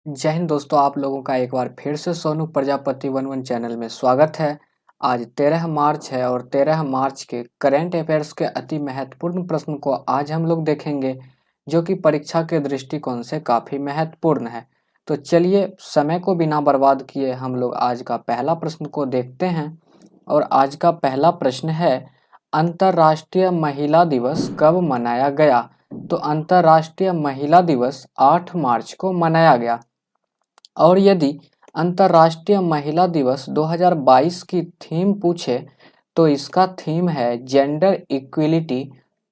जय हिंद दोस्तों, आप लोगों का एक बार फिर से Sonu Prajapati one one channel में स्वागत है। आज 13 मार्च है और 13 मार्च के करंट अफेयर्स के अति महत्वपूर्ण प्रश्न को आज हम लोग देखेंगे, जो कि परीक्षा के दृष्टिकोण से काफ़ी महत्वपूर्ण है। तो चलिए समय को बिना बर्बाद किए हम लोग आज का पहला प्रश्न को देखते हैं। और आज का पहला प्रश्न है, अंतर्राष्ट्रीय महिला दिवस कब मनाया गया? तो अंतर्राष्ट्रीय महिला दिवस 8 मार्च को मनाया गया। और यदि अंतर्राष्ट्रीय महिला दिवस 2022 की थीम पूछे तो इसका थीम है gender equality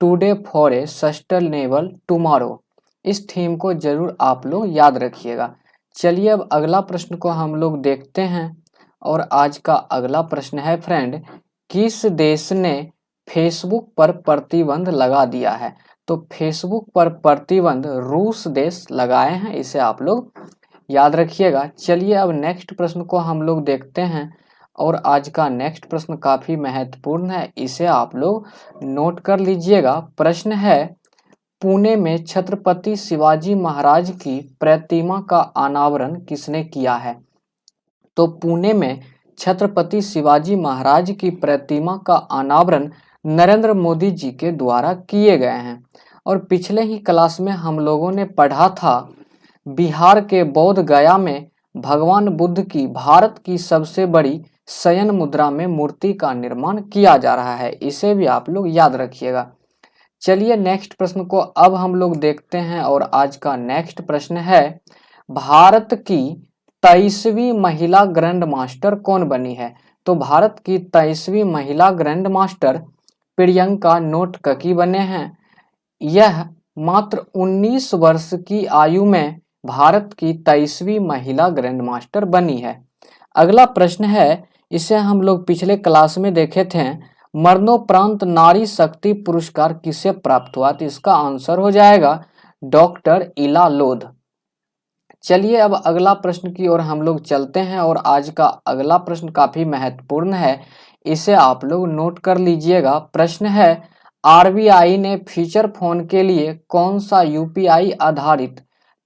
today for a sustainable tomorrow. इस थीम को जरूर आप लोग याद रखिएगा। चलिए अब अगला प्रश्न को हम लोग देखते हैं। और आज का अगला प्रश्न है फ्रेंड, किस देश ने फेसबुक पर प्रतिबंध लगा दिया है? तो फेसबुक पर प्रतिबंध रूस देश लगाए हैं, इसे आप लोग याद रखिएगा। चलिए अब नेक्स्ट प्रश्न को हम लोग देखते हैं। और आज का नेक्स्ट प्रश्न काफ़ी महत्वपूर्ण है, इसे आप लोग नोट कर लीजिएगा। प्रश्न है, पुणे में छत्रपति शिवाजी महाराज की प्रतिमा का अनावरण किसने किया है? तो पुणे में छत्रपति शिवाजी महाराज की प्रतिमा का अनावरण नरेंद्र मोदी जी के द्वारा किए गए हैं। और पिछले ही क्लास में हम लोगों ने पढ़ा था, बिहार के बोध गया में भगवान बुद्ध की भारत की सबसे बड़ी शयन मुद्रा में मूर्ति का निर्माण किया जा रहा है, इसे भी आप लोग याद रखिएगा। चलिए नेक्स्ट प्रश्न को अब हम लोग देखते हैं। और आज का नेक्स्ट प्रश्न है, भारत की 23वीं महिला ग्रैंड मास्टर कौन बनी है? तो भारत की 23वीं महिला ग्रैंड मास्टर प्रियंका नोटककी बने हैं। यह मात्र 19 वर्ष की आयु में भारत की 23वीं महिला ग्रैंड मास्टर बनी है। अगला प्रश्न है, इसे हम लोग पिछले क्लास में देखे थे, मरणोपरांत नारी शक्ति पुरस्कार किसे प्राप्त हुआ? तो इसका आंसर हो जाएगा डॉक्टर इला लोध। चलिए अब अगला प्रश्न की ओर हम लोग चलते हैं। और आज का अगला प्रश्न काफी महत्वपूर्ण है, इसे आप लोग नोट कर लीजिएगा। प्रश्न है, आरबीआई ने फीचर फोन के लिए कौन सा यूपीआई आधारित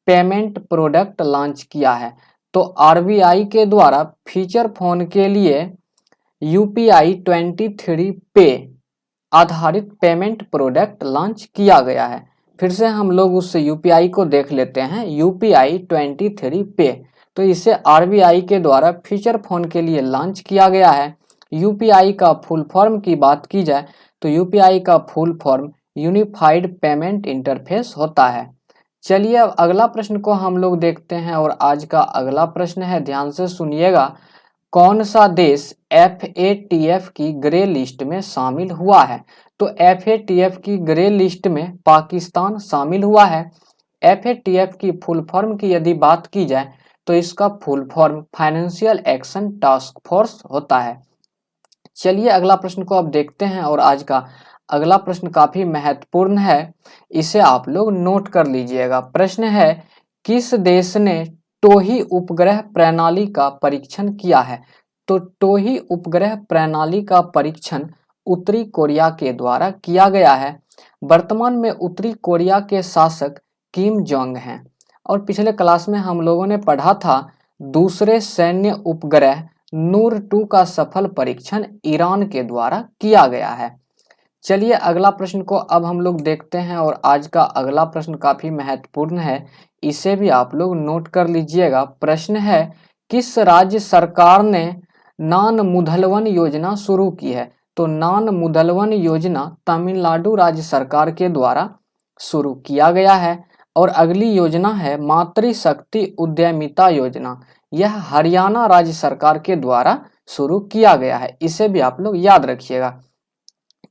पेमेंट प्रोडक्ट लॉन्च किया है? तो आरबीआई के द्वारा फीचर फोन के लिए यूपीआई 23 पे आधारित पेमेंट प्रोडक्ट लॉन्च किया गया है। फिर से हम लोग उस यूपीआई को देख लेते हैं, यूपीआई 23 पे। तो इसे आरबीआई के द्वारा फीचर फोन के लिए लॉन्च किया गया है। यूपीआई का फुल फॉर्म की बात की जाए तो यूपीआई का full form unified payment interface होता है। चलिए अब अगला प्रश्न को हम लोग देखते हैं। और आज का अगला प्रश्न है, ध्यान से सुनिएगा, कौन सा देश एफएटीएफ की ग्रे लिस्ट में शामिल हुआ है? तो एफएटीएफ की ग्रे लिस्ट में पाकिस्तान शामिल हुआ है। एफएटीएफ की फुल फॉर्म की यदि बात की जाए तो इसका full form financial action task force होता है। चलिए अगला प्रश्न को अब देखते हैं। और आज का अगला प्रश्न काफी महत्वपूर्ण है, इसे आप लोग नोट कर लीजिएगा। प्रश्न है, किस देश ने टोही उपग्रह प्रणाली का परीक्षण किया है? तो टोही उपग्रह प्रणाली का परीक्षण उत्तरी कोरिया के द्वारा किया गया है। वर्तमान में उत्तरी कोरिया के शासक किम जोंग हैं। और पिछले क्लास में हम लोगों ने पढ़ा था, दूसरे सैन्य उपग्रह नूर 2 का सफल परीक्षण ईरान के द्वारा किया गया है। चलिए अगला प्रश्न को अब हम लोग देखते हैं। और आज का अगला प्रश्न काफी महत्वपूर्ण है, इसे भी आप लोग नोट कर लीजिएगा। प्रश्न है, किस राज्य सरकार ने नान मुधलवन योजना शुरू की है? तो नान मुधलवन योजना तमिलनाडु राज्य सरकार के द्वारा शुरू किया गया है। और अगली योजना है मातृशक्ति उद्यमिता योजना, यह हरियाणा राज्य सरकार के द्वारा शुरू किया गया है, इसे भी आप लोग याद रखिएगा।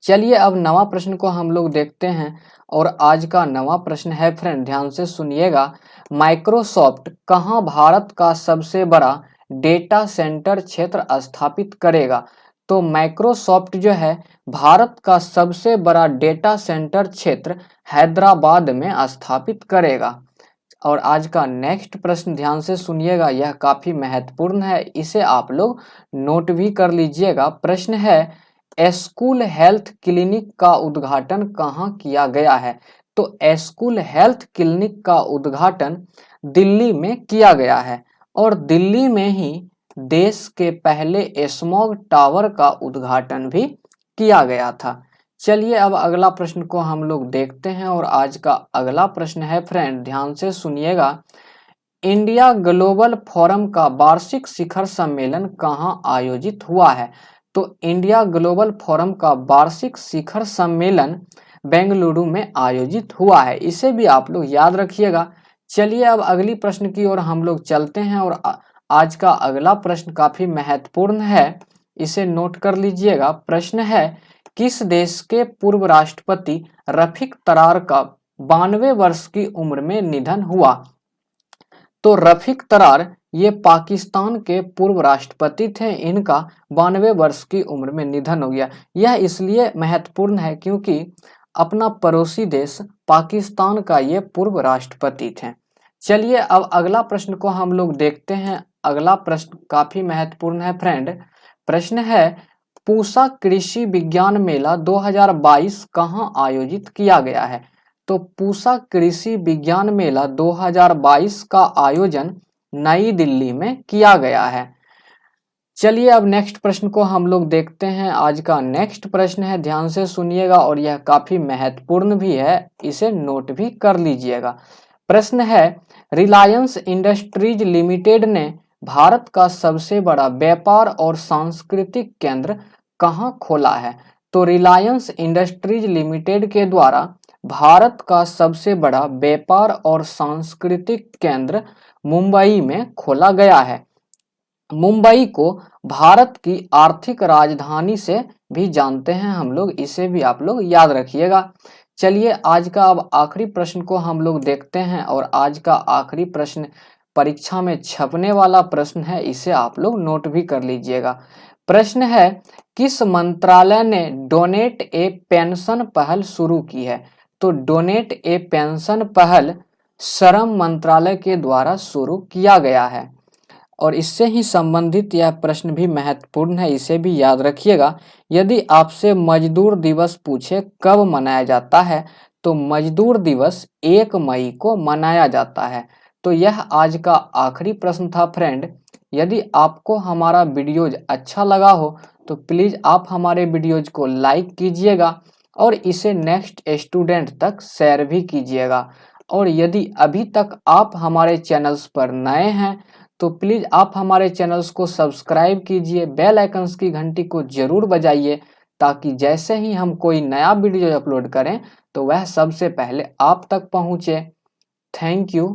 चलिए अब नवा प्रश्न को हम लोग देखते हैं। और आज का नवा प्रश्न है फ्रेंड, ध्यान से सुनिएगा, माइक्रोसॉफ्ट कहां भारत का सबसे बड़ा डेटा सेंटर क्षेत्र स्थापित करेगा? तो माइक्रोसॉफ्ट जो है भारत का सबसे बड़ा डेटा सेंटर क्षेत्र हैदराबाद में स्थापित करेगा। और आज का नेक्स्ट प्रश्न ध्यान से सुनिएगा, यह काफी महत्वपूर्ण है, इसे आप लोग नोट भी कर लीजिएगा। प्रश्न है, स्कूल हेल्थ क्लिनिक का उद्घाटन कहाँ किया गया है? तो स्कूल हेल्थ क्लिनिक का उद्घाटन दिल्ली में किया गया है और दिल्ली में ही देश के पहले स्मॉग टावर का उद्घाटन भी किया गया था। चलिए अब अगला प्रश्न को हम लोग देखते हैं और आज का अगला प्रश्न है फ्रेंड, ध्यान से सुनिएगा। इंडिया ग्लोबल फोरम का वार्षिक शिखर सम्मेलन कहाँ आयोजित हुआ है? तो इंडिया ग्लोबल फोरम का वार्षिक शिखर सम्मेलन बेंगलुरु में आयोजित हुआ है, इसे भी आप लोग याद रखिएगा। चलिए अब अगली प्रश्न की ओर हम लोग चलते हैं और आज का अगला प्रश्न काफी महत्वपूर्ण है, इसे नोट कर लीजिएगा। प्रश्न है, किस देश के पूर्व राष्ट्रपति रफीक तरार का 92 वर्ष की उम्र में निधन हुआ? तो रफीक तरार ये पाकिस्तान के पूर्व राष्ट्रपति थे, इनका 92 वर्ष की उम्र में निधन हो गया। यह इसलिए महत्वपूर्ण है क्योंकि अपना पड़ोसी देश पाकिस्तान का ये पूर्व राष्ट्रपति थे। चलिए अब अगला प्रश्न को हम लोग देखते हैं। अगला प्रश्न काफी महत्वपूर्ण है फ्रेंड। प्रश्न है, पूसा कृषि विज्ञान मेला 2022 कहाँ आयोजित किया गया है? तो पूसा कृषि विज्ञान मेला 2022 का आयोजन नई दिल्ली में किया गया है। चलिए अब नेक्स्ट प्रश्न को हम लोग देखते हैं। आज का नेक्स्ट प्रश्न है, ध्यान से सुनिएगा और यह काफी महत्वपूर्ण भी है, इसे नोट भी कर लीजिएगा। प्रश्न है, रिलायंस इंडस्ट्रीज लिमिटेड ने भारत का सबसे बड़ा व्यापार और सांस्कृतिक केंद्र कहाँ खोला है? तो रिलायंस इंडस्ट्रीज लिमिटेड के द्वारा भारत का सबसे बड़ा व्यापार और सांस्कृतिक केंद्र मुंबई में खोला गया है। मुंबई को भारत की आर्थिक राजधानी से भी जानते हैं हम लोग, इसे भी आप लोग याद रखिएगा। चलिए आज का अब आखिरी प्रश्न को हम लोग देखते हैं और आज का आखिरी प्रश्न परीक्षा में छपने वाला प्रश्न है, इसे आप लोग नोट भी कर लीजिएगा। प्रश्न है, किस मंत्रालय ने डोनेट ए पेंशन पहल शुरू की है? तो डोनेट ए पेंशन पहल श्रम मंत्रालय के द्वारा शुरू किया गया है और इससे ही संबंधित यह प्रश्न भी महत्वपूर्ण है, इसे भी याद रखिएगा। यदि आपसे मजदूर दिवस पूछे कब मनाया जाता है, तो मजदूर दिवस 1 मई को मनाया जाता है। तो यह आज का आखिरी प्रश्न था फ्रेंड। यदि आपको हमारा वीडियोज अच्छा लगा हो तो प्लीज़ आप हमारे वीडियोज को लाइक कीजिएगा और इसे नेक्स्ट स्टूडेंट तक शेयर भी कीजिएगा। और यदि अभी तक आप हमारे चैनल्स पर नए हैं तो प्लीज़ आप हमारे चैनल्स को सब्सक्राइब कीजिए, बेल आइकन्स की घंटी को ज़रूर बजाइए ताकि जैसे ही हम कोई नया वीडियो अपलोड करें तो वह सबसे पहले आप तक पहुँचे। Thank you.